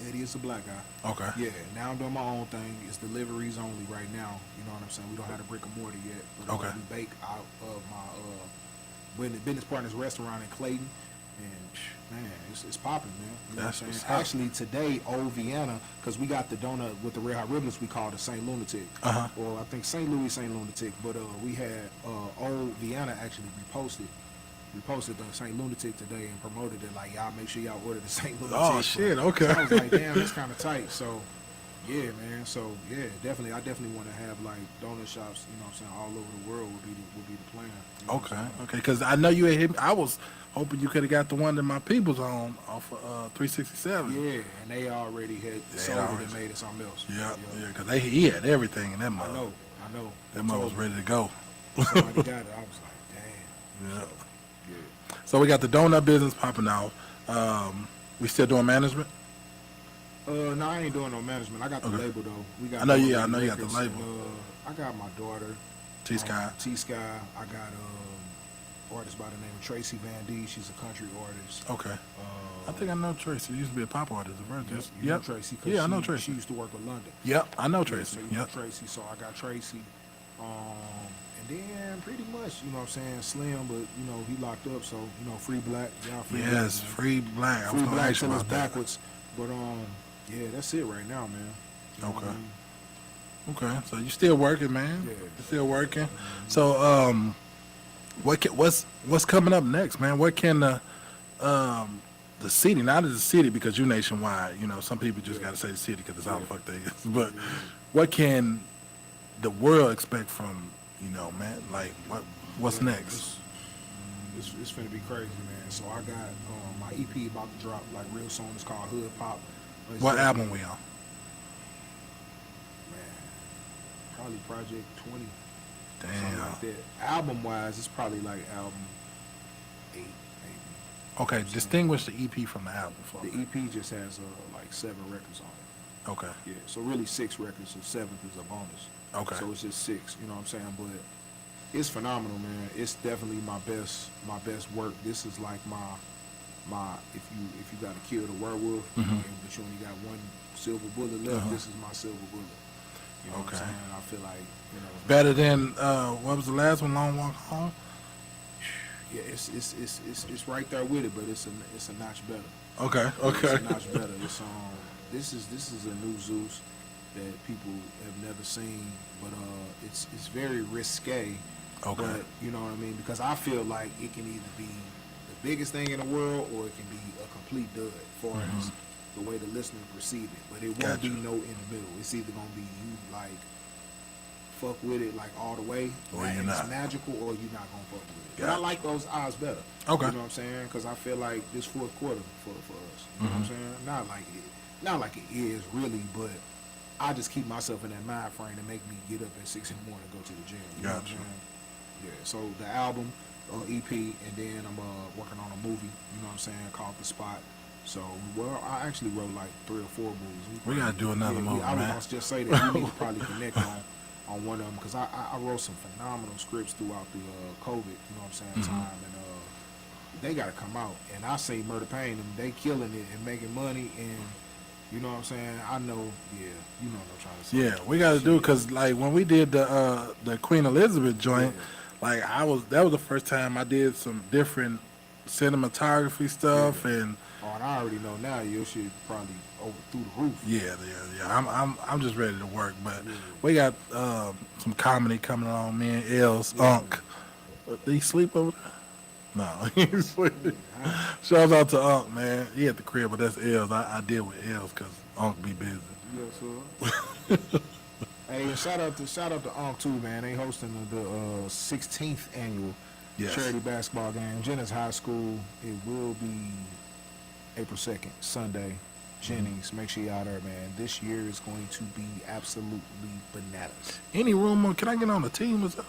Eddie is a black guy.
Okay.
Yeah, now I'm doing my own thing. It's deliveries only right now. You know what I'm saying? We don't have a brick and mortar yet. But
Okay.
we bake out of my business partner's restaurant in Clayton. And man, it's popping, man. You know
That's
what I'm
what's
saying?
up.
Actually, today, Old Vienna, because we got the donut with the red hot riblets, we call it St. Lunatic.
Uh-huh.
Or I think St. Louis, St. Lunatic. But we had Old Vienna actually reposted the St. Lunatic today and promoted it. Like, y'all make sure y'all order the St. Lunatic.
Oh, shit, okay.
So I was like, damn, that's kind of tight. So, yeah, man. So, yeah, definitely. I definitely want to have, like, donut shops, you know what I'm saying, all over the world would be the plan. You know what I'm saying?
Okay. Because I know you had hit me. I was hoping you could have got the one that my people's on off of 367.
Yeah, and they already had sold it and made it something else.
Yeah. Because he had everything in that mug.
I know.
That mug was ready to go.
Somebody got it. I was like, damn.
Yeah.
Yeah.
So we got the donut business popping out. We still doing management?
No, I ain't doing no management. I got the
Okay.
label though. We got.
I know you
Donut
got the
Records,
label.
I got my daughter.
T Sky.
T Sky. I got artist by the name of Tracy Van D. She's a country artist.
Okay. I think I know Tracy. She used to be a pop artist.
You know Tracy. 'Cause
Yeah, I know
She
Tracy.
used to work with London.
Yep, I know
Yeah,
Tracy.
so you know
Yep.
Tracy. So I got Tracy. And then pretty much, you know what I'm saying, Slim, but you know, he locked up, so you know, free black. Y'all free
Yes,
black, man.
free black. I was
Free
going to
black
ask you
till it's
about that.
backwards. But yeah, that's it right now, man. You know what I
Okay.
mean?
Okay, so you still working, man?
Yeah.
You still working. So, what's coming up next, man? What can the city, not as a city because you're nationwide, you know, some people just got to say the city because it's how the fuck they is. But what can the world expect from, you know, man? Like, what's next?
It's finna be crazy, man. So I got my EP about to drop like real soon. It's called Hood Pop. It's
What
definitely-
album we on?
Man, probably Project 20.
Damn.
Something like that. Album wise, it's probably like album 8, maybe.
Okay, distinguish the EP from the album for
The
me.
EP just has like 7 records on it.
Okay.
Yeah, so really 6 records, so 7th is a bonus.
Okay.
So it's just 6, you know what I'm saying? But it's phenomenal, man. It's definitely my best work. This is like my if you gotta kill the werewolf,
Mm-hmm.
but you only got one silver bullet left, this is my silver bullet. You know what
Okay.
I'm saying? I feel like, you know,
Better than what was the last one? Long Walk Home.
yeah, it's right there with it, but it's a notch better.
Okay.
It's
Okay.
a notch better. It's this is a new ZEUS that people have never seen, but it's very risque.
Okay.
But you know what I mean? Because I feel like it can either be the biggest thing in the world or it can be a complete dud as far as the way the listener perceive it. But it won't be
Gotcha.
no in the middle. It's either gonna be you like fuck with it like all the way,
Or you're
and
not.
it's magical, or you're not gonna fuck with it. But I
Gotcha.
like those odds better.
Okay.
You know what I'm saying? Because I feel like this fourth quarter for us. You know what I'm saying? Not like it is really, but I just keep myself in that mind frame to make me get up at 6 in the morning and go to the gym. You know what I'm
Gotcha.
saying? Yeah. So the album, EP, and then I'm working on a movie. You know what I'm saying? Called The Spot. So I actually wrote like 3 or 4 movies.
We gotta do another movie,
I
man.
was just say that we need to probably connect on one of them because I wrote some phenomenal scripts throughout the COVID. You know what I'm saying?
Mm-hmm.
Time and they gotta come out. And I say Murder Pain, and they killing it and making money. And you know what I'm saying? I know. Yeah, you know what I'm trying to say.
Yeah, we got to do because like when we did the Queen Elizabeth joint, like that was the first time I did some different cinematography stuff and
Oh, and I already know now your shit probably over through the roof.
yeah. I'm just ready to work, but we got some comedy coming on. Me and Els Unk. Did he sleep over there? No, he ain't sleeping. Shout out to Unk, man. He at the crib, but that's Els. I deal with Els because Unk be busy.
Yes, sir. Hey, and shout out to Unc too, man. They hosting the 16th annual
Yes.
charity basketball game. Jennings High School. It will be April 2nd, Sunday. Jennings, make sure y'all there, man. This year is going to be absolutely bananas.
Any room? Can I get on the team or something?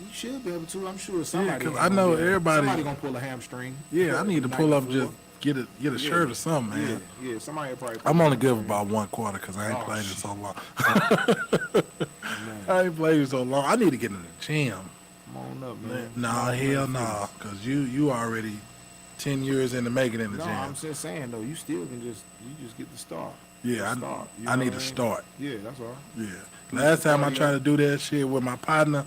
You should be able to. I'm sure somebody.
'cause I know everybody-
Somebody gonna pull a hamstring.
Yeah, I need to
the
pull
night
up
before.
just get a shirt or something, man.
Yeah, somebody will probably.
I'm only good for about 1 quarter because I ain't played it so long.
Man,
I ain't played it so long. I need to get in the gym.
come on up, man.
Nah, hell nah, because you already 10 years into making it in the
No,
gym.
I'm just saying though, you still can just get the start.
Yeah,
Start, you
I
know
need
what
to
mean?
start.
Yeah, that's all.
Yeah. Last time I tried to do that shit with my partner,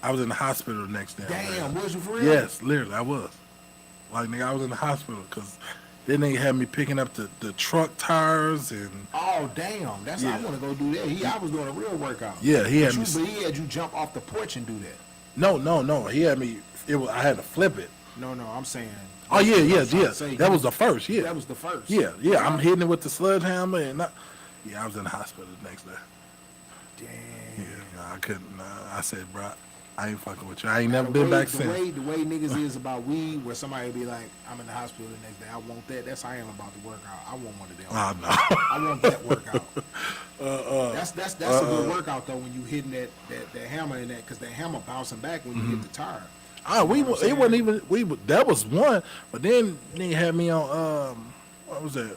I was in the hospital the next day.
Damn, was you for real?
Yes, literally, I was. Like, nigga, I was in the hospital because then they had me picking up the truck tires and...
Oh damn, that's I want to go do that. I was doing a real workout.
Yeah, he had me...
But he had you jump off the porch and do that.
No. He had me... I had to flip it.
No, I'm saying.
Oh, yeah.
Say,
That was the first, yeah.
That was the first.
Yeah. I'm hitting it with the sledgehammer and... I was in the hospital the next day.
Damn.
Yeah, I couldn't... I said, bro, I ain't fucking with you. I ain't never been back since.
The way niggas is about weed, where somebody be like, I'm in the hospital the next day, I want that. That's how I am about the workout. I want one of them.
Oh, no.
I want that workout. That's a good workout though when you hitting that hammer in that, because that hammer bouncing back when you hit the tire.
It wasn't even that was one, but then they had me on what was that?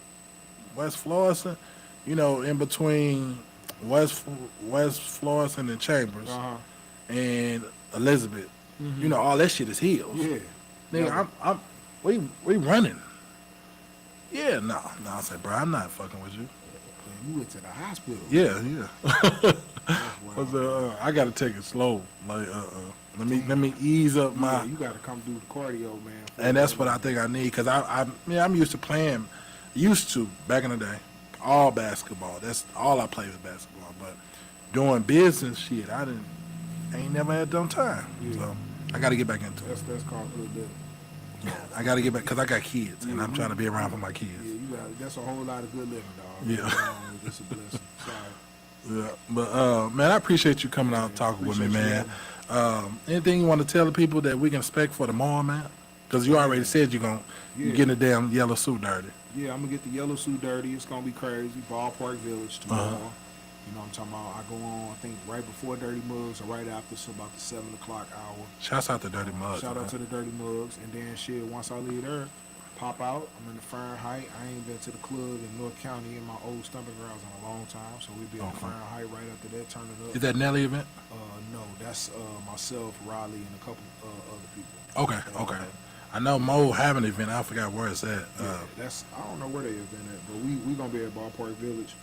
West Florissant, in between West Florissant and Chambers and Elizabeth. All that shit is hills.
Yeah.
Nigga, we running. Yeah, no. I said, bro, I'm not fucking with you.
You went to the hospital.
Yeah. I gotta take it slow. Like, let me ease up my.
You gotta come do the cardio, man.
And that's what I think I need, because I'm used to playing, back in the day, all basketball. That's all I played was basketball. But doing business shit, I ain't never had done time.
Yeah.
So I got to get back into it.
That's called good living.
Yeah, I got to get back because I got kids, and I'm trying to be around for my kids.
Yeah, that's a whole lot of good living, dog.
Yeah.
It's a blessing. Sorry.
Yeah, but man, I appreciate you coming out and talking with me, man. Anything you want to tell the people that we can expect for tomorrow, man? Because you already said you're getting the damn yellow suit dirty.
Yeah, I'm gonna get the yellow suit dirty. It's gonna be crazy. Ballpark Village tomorrow. You know what I'm talking about? I go on, I think, right before Dirty Mugs or right after, so about the 7 o'clock hour.
Shouts out to Dirty Mugs.
Shout out to the Dirty Mugs. And then shit, once I leave there, pop out. I'm in the Fahrenheit. I ain't been to the club in North County in my old stomping grounds in a long time, so we be on Fahrenheit right after that, turn it up.
Is that Nelly event?
No, that's myself, Riley, and a couple other people.
Okay. I know Mo have an event. I forgot where it's at.
That's I don't know where they have been at, but we gonna be at Ballpark Village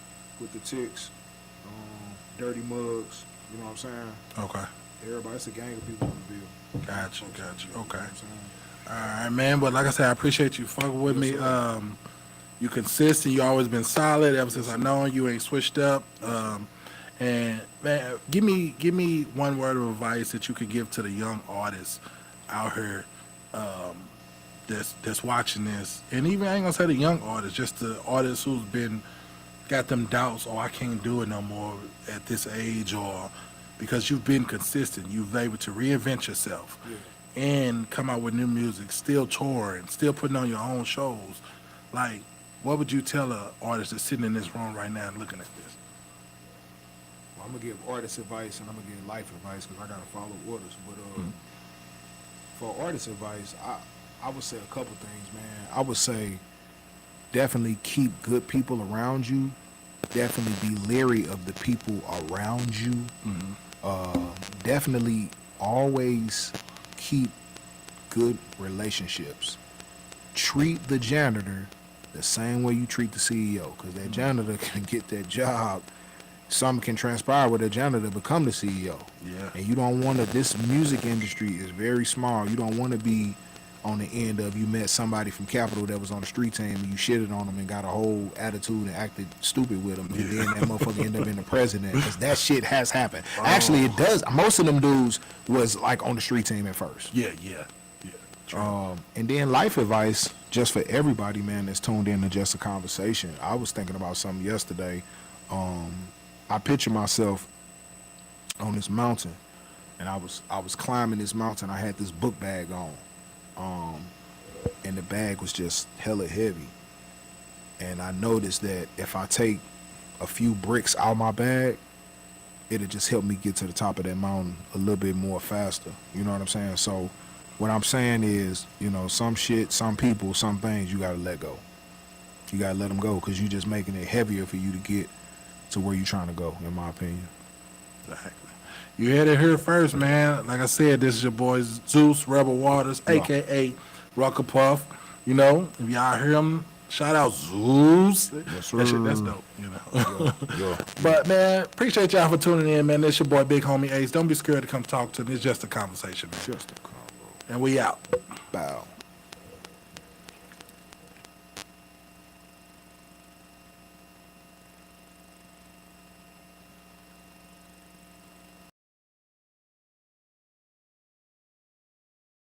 with the Ticks, Dirty Mugs. You know what I'm saying?
Okay.
Everybody, it's a gang of people in the bill.
Got you.
You know
Okay.
what I'm saying?
All right, man. But like I said, I appreciate you fucking with me. You consistent. You always been solid ever since I known you. Ain't switched up. And man, give me one word of advice that you could give to the young artists out here that's watching this, and even I ain't gonna say the young artists, just the artists who's got them doubts. Oh, I can't do it no more at this age, or because you've been consistent, you've been able to reinvent yourself and come out with new music, still touring, still putting on your own shows. Like, what would you tell an artist that's sitting in this room right now and looking at this?
Well, I'm gonna give artist advice and I'm gonna give life advice because I gotta follow orders. But for artist advice, I would say a couple things, man. I would say definitely keep good people around you. Definitely be leery of the people around you. Definitely always keep good relationships. Treat the janitor the same way you treat the CEO, because that janitor can get that job. Some can transpire with a janitor become the CEO.
Yeah.
And you don't want to, this music industry is very small. You don't want to be on the end of you met somebody from Capitol that was on the street team and you shitted on them and got a whole attitude and acted stupid with them. And then that motherfucker end up being the president, because that shit has happened. Actually, it does. Most of them dudes was like on the street team at first.
Yeah. True.
And then life advice, just for everybody, man, that's tuned in to Just a Conversation. I was thinking about something yesterday. I picture myself on this mountain, and I was climbing this mountain. I had this book bag on, and the bag was just hella heavy. And I noticed that if I take a few bricks out my bag, it'll just help me get to the top of that mountain a little bit more faster. You know what I'm saying? So what I'm saying is, you know, some shit, some people, some things you gotta let go. You gotta let them go because you just making it heavier for you to get to where you trying to go, in my opinion.
Exactly. You had it here first, man. Like I said, this is your boy ZEUS Rebel Waters,
Yeah.
a.k.a. RUKA Puff. You know, if y'all hear him, shout out ZEUS.
Yes,
That shit,
sir.
that's dope, you know.
Yeah.
But, man, appreciate y'all for tuning in, man. This your boy, Big Homie Ace. Don't be scared to come talk to me. It's just a conversation, man.
Just a combo.
And we out.
Bow.